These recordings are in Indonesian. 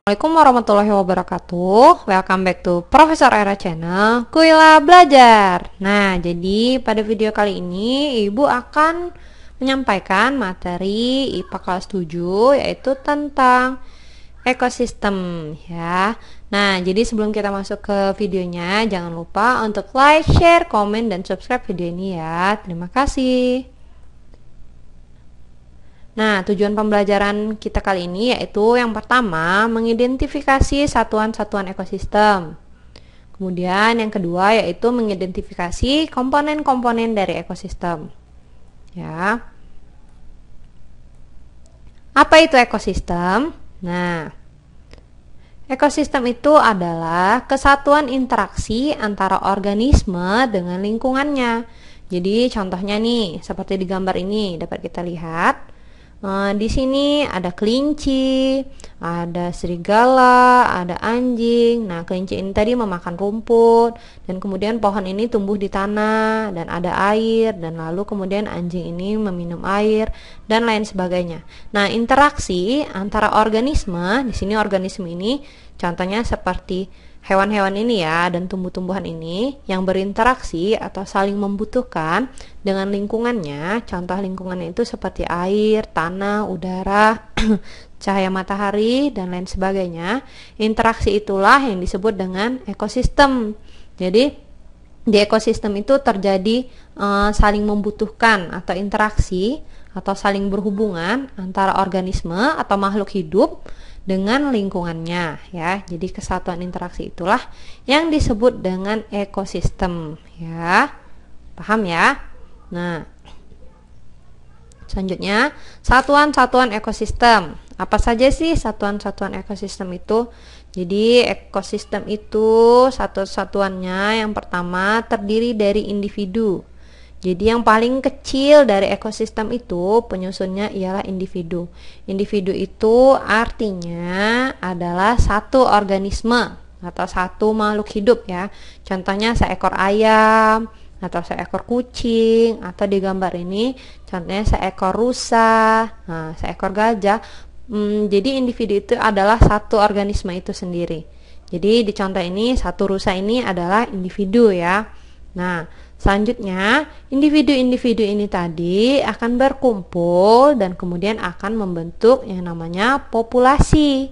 Assalamualaikum warahmatullahi wabarakatuh. Welcome back to Profesor Era Channel, Kuila Belajar. Nah, jadi pada video kali ini Ibu akan menyampaikan materi IPA kelas 7 yaitu tentang ekosistem ya. Nah, jadi sebelum kita masuk ke videonya, jangan lupa untuk like, share, komen, dan subscribe video ini ya. Terima kasih. Nah, tujuan pembelajaran kita kali ini yaitu yang pertama, mengidentifikasi satuan-satuan ekosistem. Kemudian yang kedua yaitu mengidentifikasi komponen-komponen dari ekosistem. Ya. Apa itu ekosistem? Nah, ekosistem itu adalah kesatuan interaksi antara organisme dengan lingkungannya. Jadi contohnya nih, seperti di gambar ini dapat kita lihat. Di sini ada kelinci, ada serigala, ada anjing. Nah, kelinci ini tadi memakan rumput, dan kemudian pohon ini tumbuh di tanah, dan ada air, dan lalu kemudian anjing ini meminum air, dan lain sebagainya. Nah, interaksi antara organisme, di sini organisme ini contohnya seperti hewan-hewan ini ya, dan tumbuh-tumbuhan ini yang berinteraksi atau saling membutuhkan dengan lingkungannya. Contoh lingkungannya itu seperti air, tanah, udara, cahaya matahari, dan lain sebagainya. Interaksi itulah yang disebut dengan ekosistem. Jadi di ekosistem itu terjadi saling membutuhkan atau interaksi atau saling berhubungan antara organisme atau makhluk hidup dengan lingkungannya ya. Jadi kesatuan interaksi itulah yang disebut dengan ekosistem ya. Paham ya? Nah, selanjutnya satuan-satuan ekosistem. Apa saja sih satuan-satuan ekosistem itu? Jadi ekosistem itu satuan-satuannya yang pertama terdiri dari individu. Jadi yang paling kecil dari ekosistem itu penyusunnya ialah individu. Individu itu artinya adalah satu organisme atau satu makhluk hidup ya. Contohnya seekor ayam atau seekor kucing, atau di gambar ini contohnya seekor rusa, seekor gajah. Jadi individu itu adalah satu organisme itu sendiri. Jadi di contoh ini satu rusa ini adalah individu ya. Nah, selanjutnya, individu-individu ini tadi akan berkumpul dan kemudian akan membentuk yang namanya populasi.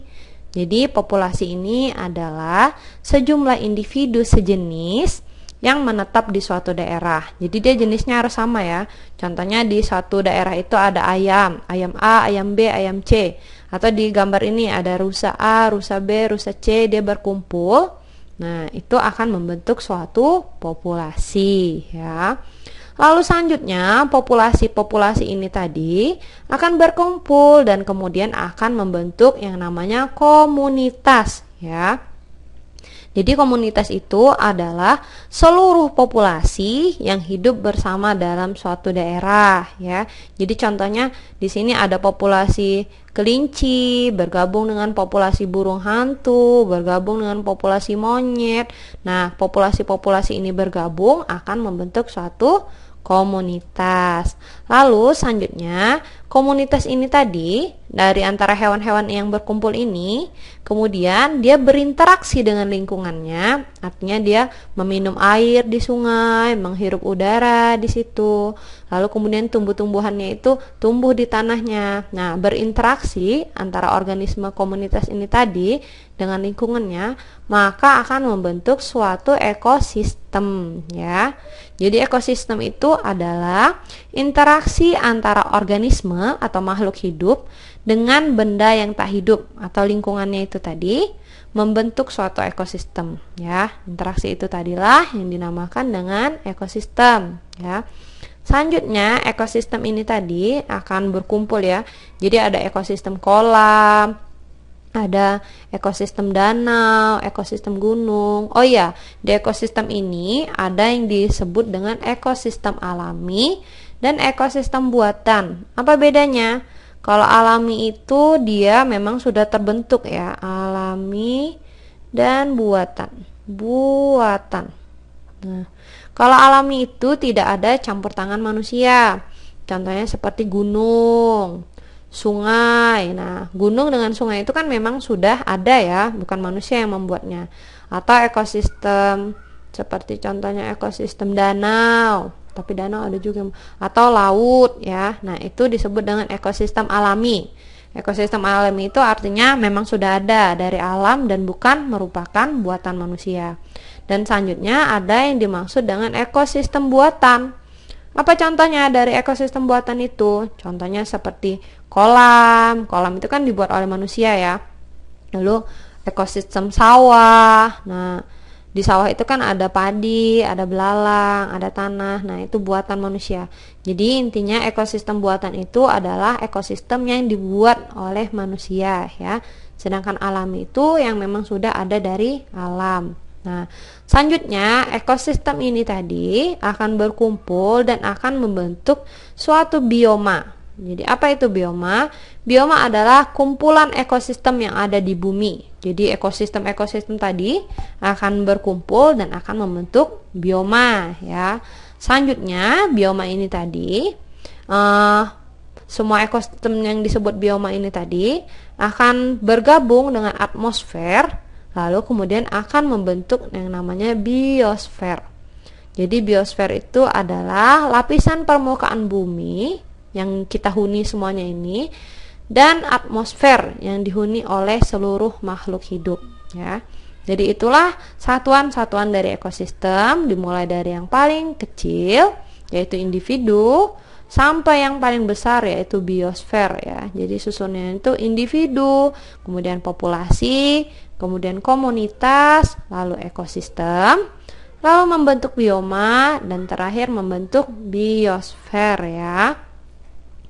Jadi, populasi ini adalah sejumlah individu sejenis yang menetap di suatu daerah. Jadi, dia jenisnya harus sama ya. Contohnya di suatu daerah itu ada ayam, ayam A, ayam B, ayam C. Atau di gambar ini ada rusa A, rusa B, rusa C, dia berkumpul. Nah, itu akan membentuk suatu populasi ya. Lalu selanjutnya, populasi-populasi ini tadi akan berkumpul dan kemudian akan membentuk yang namanya komunitas ya. Jadi komunitas itu adalah seluruh populasi yang hidup bersama dalam suatu daerah ya. Jadi contohnya di sini ada populasi kelinci bergabung dengan populasi burung hantu, bergabung dengan populasi monyet. Nah, populasi-populasi ini bergabung akan membentuk suatu komunitas. Lalu selanjutnya, komunitas ini tadi dari antara hewan-hewan yang berkumpul ini, kemudian dia berinteraksi dengan lingkungannya, artinya dia meminum air di sungai, menghirup udara di situ. Lalu kemudian tumbuh-tumbuhannya itu tumbuh di tanahnya. Nah, berinteraksi antara organisme komunitas ini tadi dengan lingkungannya, maka akan membentuk suatu ekosistem ya. Jadi ekosistem itu adalah interaksi antara organisme atau makhluk hidup dengan benda yang tak hidup atau lingkungannya itu tadi membentuk suatu ekosistem ya. Interaksi itu tadilah yang dinamakan dengan ekosistem ya. Selanjutnya, ekosistem ini tadi akan berkumpul ya. Jadi ada ekosistem kolam, ada ekosistem danau, ekosistem gunung. Oh iya, di ekosistem ini ada yang disebut dengan ekosistem alami dan ekosistem buatan. Apa bedanya? Kalau alami itu dia memang sudah terbentuk ya, alami dan buatan. Nah, kalau alami itu tidak ada campur tangan manusia. Contohnya seperti gunung, sungai. Nah, gunung dengan sungai itu kan memang sudah ada ya, bukan manusia yang membuatnya. Atau ekosistem seperti contohnya ekosistem danau, tapi danau ada juga, atau laut ya. Nah, itu disebut dengan ekosistem alami. Ekosistem alami itu artinya memang sudah ada dari alam dan bukan merupakan buatan manusia. Dan selanjutnya ada yang dimaksud dengan ekosistem buatan. Apa contohnya dari ekosistem buatan itu? Contohnya seperti kolam. Kolam itu kan dibuat oleh manusia ya. Lalu ekosistem sawah. Nah, di sawah itu kan ada padi, ada belalang, ada tanah. Nah, itu buatan manusia. Jadi intinya ekosistem buatan itu adalah ekosistem yang dibuat oleh manusia ya. Sedangkan alami itu yang memang sudah ada dari alam. Nah, selanjutnya ekosistem ini tadi akan berkumpul dan akan membentuk suatu bioma. Jadi apa itu bioma? Bioma adalah kumpulan ekosistem yang ada di bumi. Jadi ekosistem-ekosistem tadi akan berkumpul dan akan membentuk bioma ya. Selanjutnya bioma ini tadi semua ekosistem yang disebut bioma ini tadi akan bergabung dengan atmosfer, lalu kemudian akan membentuk yang namanya biosfer. Jadi biosfer itu adalah lapisan permukaan bumi yang kita huni semuanya ini, dan atmosfer yang dihuni oleh seluruh makhluk hidup ya. Jadi itulah satuan-satuan dari ekosistem, dimulai dari yang paling kecil yaitu individu sampai yang paling besar yaitu biosfer ya. Jadi susunnya itu individu, kemudian populasi, kemudian komunitas, lalu ekosistem, lalu membentuk bioma, dan terakhir membentuk biosfer ya.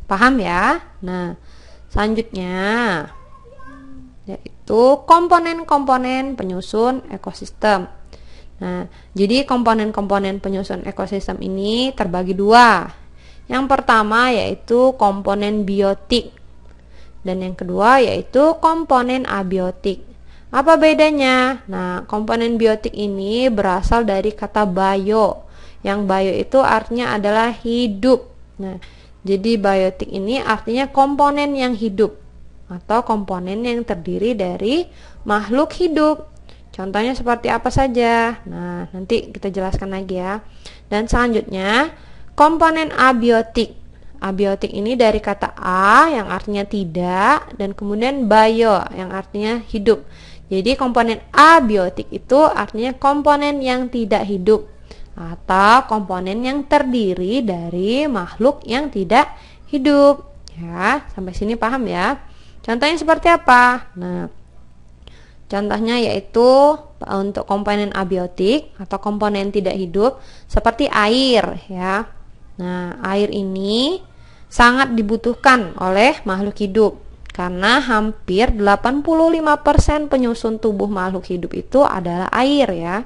Paham ya? Nah, selanjutnya yaitu komponen-komponen penyusun ekosistem. Nah, jadi komponen-komponen penyusun ekosistem ini terbagi dua. Yang pertama yaitu komponen biotik, dan yang kedua yaitu komponen abiotik. Apa bedanya? Nah, komponen biotik ini berasal dari kata bio. Yang bio itu artinya adalah hidup. Nah, jadi biotik ini artinya komponen yang hidup atau komponen yang terdiri dari makhluk hidup. Contohnya seperti apa saja? Nah, nanti kita jelaskan lagi ya. Dan selanjutnya komponen abiotik. Abiotik ini dari kata a yang artinya tidak, dan kemudian bio yang artinya hidup. Jadi komponen abiotik itu artinya komponen yang tidak hidup atau komponen yang terdiri dari makhluk yang tidak hidup. Ya, sampai sini paham ya? Contohnya seperti apa? Nah, contohnya yaitu untuk komponen abiotik atau komponen tidak hidup seperti air ya. Nah, air ini sangat dibutuhkan oleh makhluk hidup karena hampir 85% penyusun tubuh makhluk hidup itu adalah air ya.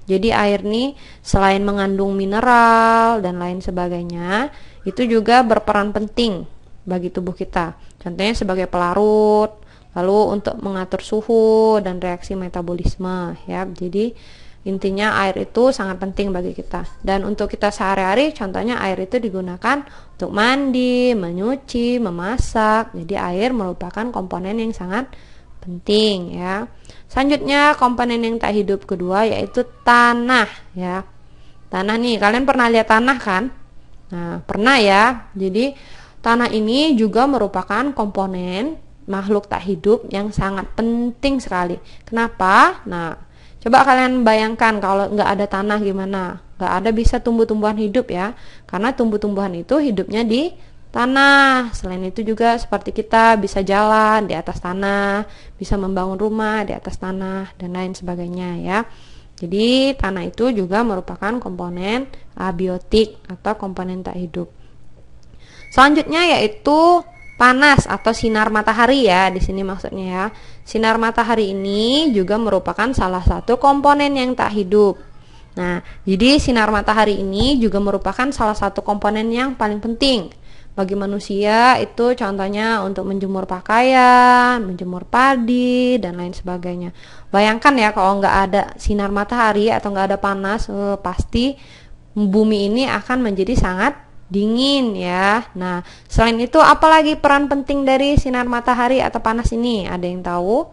Jadi air ini selain mengandung mineral dan lain sebagainya, itu juga berperan penting bagi tubuh kita. Contohnya sebagai pelarut, lalu untuk mengatur suhu dan reaksi metabolisme ya. Jadi intinya air itu sangat penting bagi kita. Dan untuk kita sehari-hari, contohnya air itu digunakan untuk mandi, menyuci, memasak. Jadi air merupakan komponen yang sangat penting ya. Selanjutnya komponen yang tak hidup kedua yaitu tanah ya. Tanah nih, kalian pernah lihat tanah kan? Nah, pernah ya. Jadi tanah ini juga merupakan komponen makhluk tak hidup yang sangat penting sekali. Kenapa? Nah, coba kalian bayangkan kalau nggak ada tanah gimana? Nggak ada bisa tumbuh-tumbuhan hidup ya. Karena tumbuh-tumbuhan itu hidupnya di tanah. Selain itu juga seperti kita bisa jalan di atas tanah, bisa membangun rumah di atas tanah, dan lain sebagainya ya. Jadi tanah itu juga merupakan komponen abiotik atau komponen tak hidup. Selanjutnya yaitu panas atau sinar matahari ya, di sini maksudnya ya. Sinar matahari ini juga merupakan salah satu komponen yang tak hidup. Nah, jadi sinar matahari ini juga merupakan salah satu komponen yang paling penting bagi manusia. Itu contohnya untuk menjemur pakaian, menjemur padi, dan lain sebagainya. Bayangkan ya kalau nggak ada sinar matahari atau nggak ada panas, pasti bumi ini akan menjadi sangat dingin ya. Nah, selain itu apalagi peran penting dari sinar matahari atau panas ini? Ada yang tahu?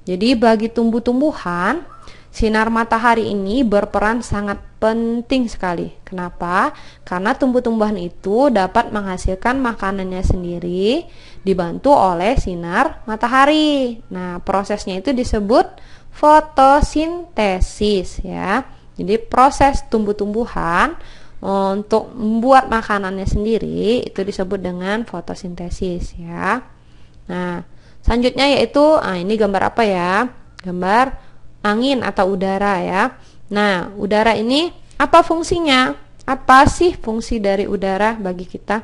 Jadi bagi tumbuh-tumbuhan, sinar matahari ini berperan sangat penting sekali. Kenapa? Karena tumbuh-tumbuhan itu dapat menghasilkan makanannya sendiri dibantu oleh sinar matahari. Nah, prosesnya itu disebut fotosintesis ya. Jadi proses tumbuh-tumbuhan untuk membuat makanannya sendiri itu disebut dengan fotosintesis ya. Nah, selanjutnya yaitu ini gambar apa ya? Gambar angin atau udara ya. Nah, udara ini apa fungsinya? Apa sih fungsi dari udara bagi kita?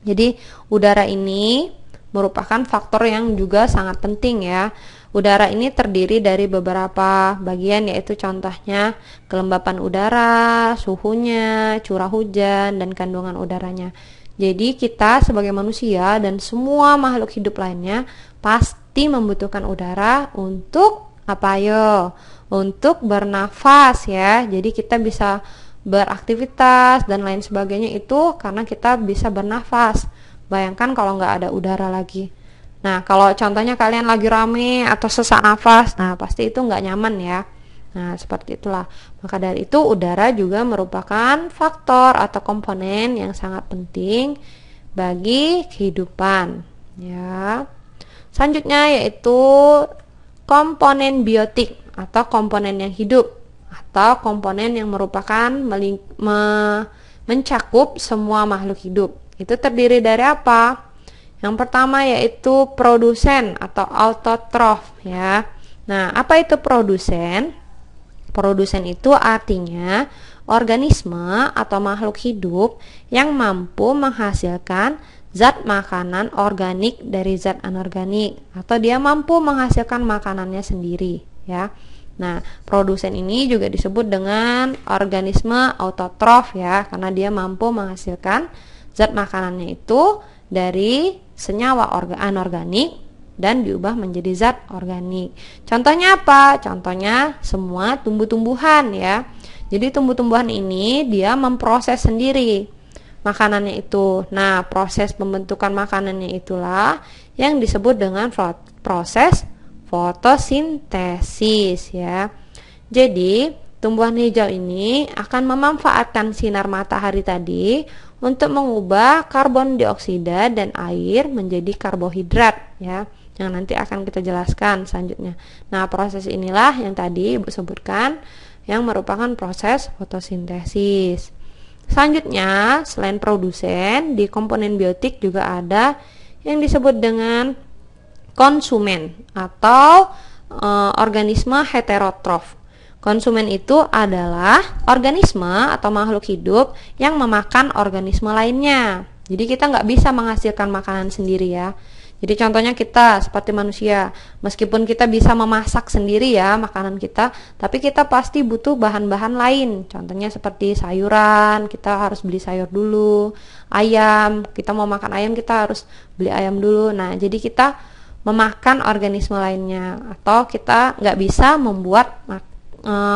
Jadi, udara ini merupakan faktor yang juga sangat penting ya. Udara ini terdiri dari beberapa bagian, yaitu contohnya kelembapan udara, suhunya, curah hujan, dan kandungan udaranya. Jadi kita sebagai manusia dan semua makhluk hidup lainnya pasti membutuhkan udara untuk apa yo? Untuk bernafas ya. Jadi kita bisa beraktivitas dan lain sebagainya itu karena kita bisa bernafas. Bayangkan kalau nggak ada udara lagi. Nah, kalau contohnya kalian lagi rame atau sesak nafas, nah pasti itu nggak nyaman ya. Nah, seperti itulah. Maka dari itu udara juga merupakan faktor atau komponen yang sangat penting bagi kehidupan. Ya. Selanjutnya yaitu komponen biotik atau komponen yang hidup atau komponen yang merupakan mencakup semua makhluk hidup. Itu terdiri dari apa? Yang pertama yaitu produsen atau autotrof ya. Nah, apa itu produsen? Produsen itu artinya organisme atau makhluk hidup yang mampu menghasilkan zat makanan organik dari zat anorganik atau dia mampu menghasilkan makanannya sendiri ya. Nah, produsen ini juga disebut dengan organisme autotrof ya, karena dia mampu menghasilkan zat makanannya itu dari senyawa anorganik dan diubah menjadi zat organik. Contohnya apa? Contohnya semua tumbuh-tumbuhan ya. Jadi tumbuh-tumbuhan ini dia memproses sendiri makanannya itu. Nah, proses pembentukan makanannya itulah yang disebut dengan proses fotosintesis ya. Jadi, tumbuhan hijau ini akan memanfaatkan sinar matahari tadi untuk mengubah karbon dioksida dan air menjadi karbohidrat ya, yang nanti akan kita jelaskan selanjutnya. Nah, proses inilah yang tadi Ibu sebutkan yang merupakan proses fotosintesis. Selanjutnya, selain produsen, di komponen biotik juga ada yang disebut dengan konsumen atau organisme heterotrof. Konsumen itu adalah organisme atau makhluk hidup yang memakan organisme lainnya. Jadi kita nggak bisa menghasilkan makanan sendiri ya. Jadi contohnya kita seperti manusia, meskipun kita bisa memasak sendiri ya makanan kita, tapi kita pasti butuh bahan-bahan lain. Contohnya seperti sayuran, kita harus beli sayur dulu. Ayam, kita mau makan ayam kita harus beli ayam dulu. Nah, jadi kita memakan organisme lainnya, atau kita nggak bisa membuat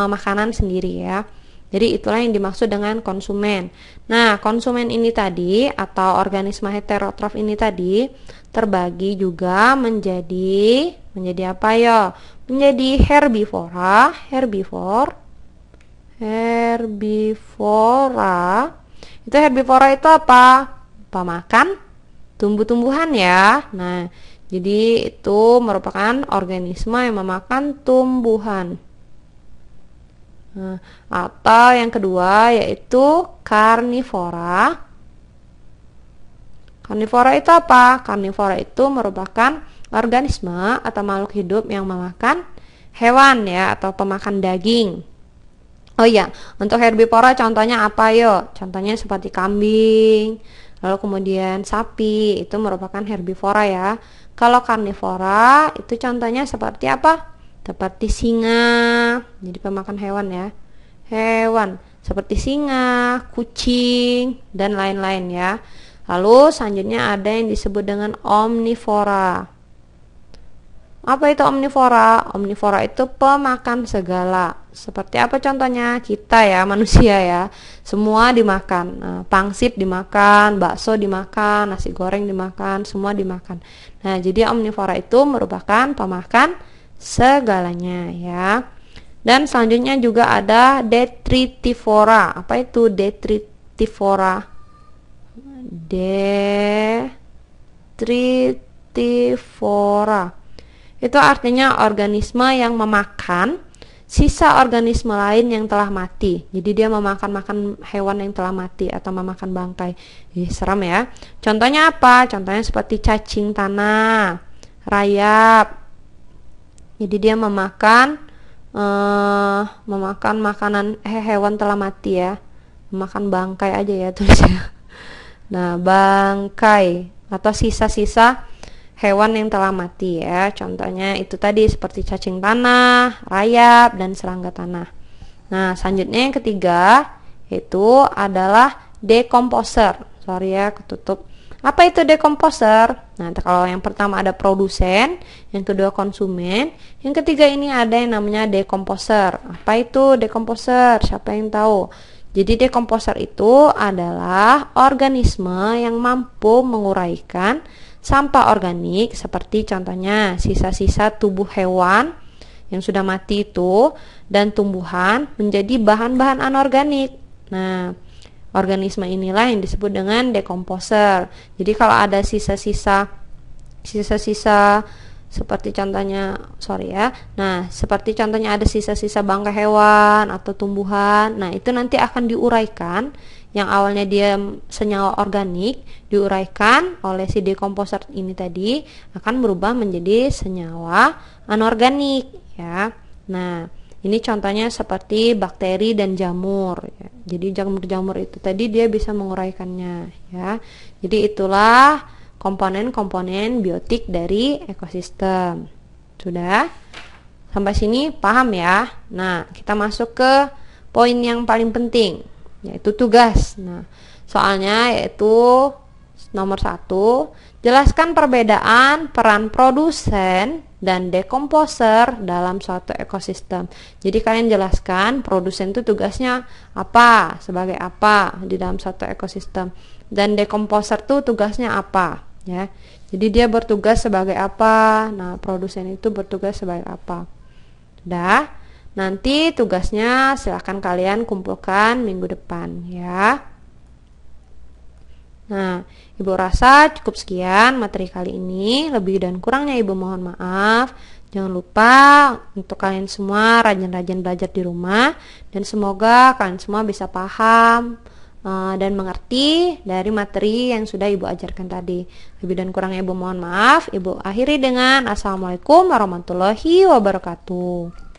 makanan sendiri ya. Jadi itulah yang dimaksud dengan konsumen. Nah, konsumen ini tadi atau organisme heterotrof ini tadi terbagi juga menjadi apa ya? Menjadi herbivora. Itu herbivora itu apa? Pemakan tumbuh-tumbuhan ya. Nah, jadi itu merupakan organisme yang memakan tumbuhan. Nah, atau yang kedua yaitu karnivora. Karnivora itu apa? Karnivora itu merupakan organisme atau makhluk hidup yang memakan hewan ya, atau pemakan daging. Oh iya, untuk herbivora contohnya apa yo? Contohnya seperti kambing, lalu kemudian sapi, itu merupakan herbivora ya. Kalau karnivora itu contohnya seperti apa? Seperti singa, jadi pemakan hewan ya. Hewan seperti singa, kucing, dan lain-lain ya. Lalu selanjutnya ada yang disebut dengan omnivora. Apa itu omnivora? Omnivora itu pemakan segala. Seperti apa contohnya? Kita ya, manusia ya. Semua dimakan. Nah, pangsit dimakan, bakso dimakan, nasi goreng dimakan, semua dimakan. Nah, jadi omnivora itu merupakan pemakan segalanya ya. Dan selanjutnya juga ada detritivora. Apa itu detritivora? Detritivora. Itu artinya organisme yang memakan sisa organisme lain yang telah mati. Jadi dia memakan hewan yang telah mati atau memakan bangkai. Seram ya. Contohnya apa? Contohnya seperti cacing tanah, rayap. Jadi dia memakan makanan hewan telah mati ya. Memakan bangkai aja ya tulisnya. Nah, bangkai atau sisa-sisa hewan yang telah mati ya. Contohnya itu tadi seperti cacing tanah, rayap, dan serangga tanah. Nah, selanjutnya yang ketiga itu adalah decomposer. Sorry ya, ketutup. Apa itu decomposer? Nah, kalau yang pertama ada produsen, yang kedua konsumen, yang ketiga ini ada yang namanya decomposer. Apa itu decomposer? Siapa yang tahu? Jadi decomposer itu adalah organisme yang mampu menguraikan sampah organik seperti contohnya sisa-sisa tubuh hewan yang sudah mati itu dan tumbuhan menjadi bahan-bahan anorganik. Nah, organisme inilah yang disebut dengan decomposer. Jadi kalau ada sisa-sisa seperti contohnya, seperti contohnya ada sisa-sisa bangkai hewan atau tumbuhan. Nah, itu nanti akan diuraikan. Yang awalnya dia senyawa organik diuraikan oleh si decomposer ini tadi akan berubah menjadi senyawa anorganik ya. Nah, ini contohnya seperti bakteri dan jamur ya. Jadi jamur-jamur itu tadi dia bisa menguraikannya ya. Jadi itulah komponen-komponen biotik dari ekosistem. Sudah? Sampai sini paham ya? Nah, kita masuk ke poin yang paling penting, yaitu tugas. Nah, soalnya yaitu nomor 1, jelaskan perbedaan peran produsen dan decomposer dalam suatu ekosistem. Jadi kalian jelaskan produsen itu tugasnya apa, sebagai apa di dalam suatu ekosistem, dan decomposer itu tugasnya apa ya. Jadi dia bertugas sebagai apa. Nah, produsen itu bertugas sebagai apa. Udah, nanti tugasnya silahkan kalian kumpulkan minggu depan ya. Nah, Ibu rasa cukup sekian materi kali ini. Lebih dan kurangnya Ibu mohon maaf. Jangan lupa untuk kalian semua rajin-rajin belajar di rumah. Dan semoga kalian semua bisa paham dan mengerti dari materi yang sudah Ibu ajarkan tadi. Lebih dan kurangnya Ibu mohon maaf. Ibu akhiri dengan Assalamualaikum warahmatullahi wabarakatuh.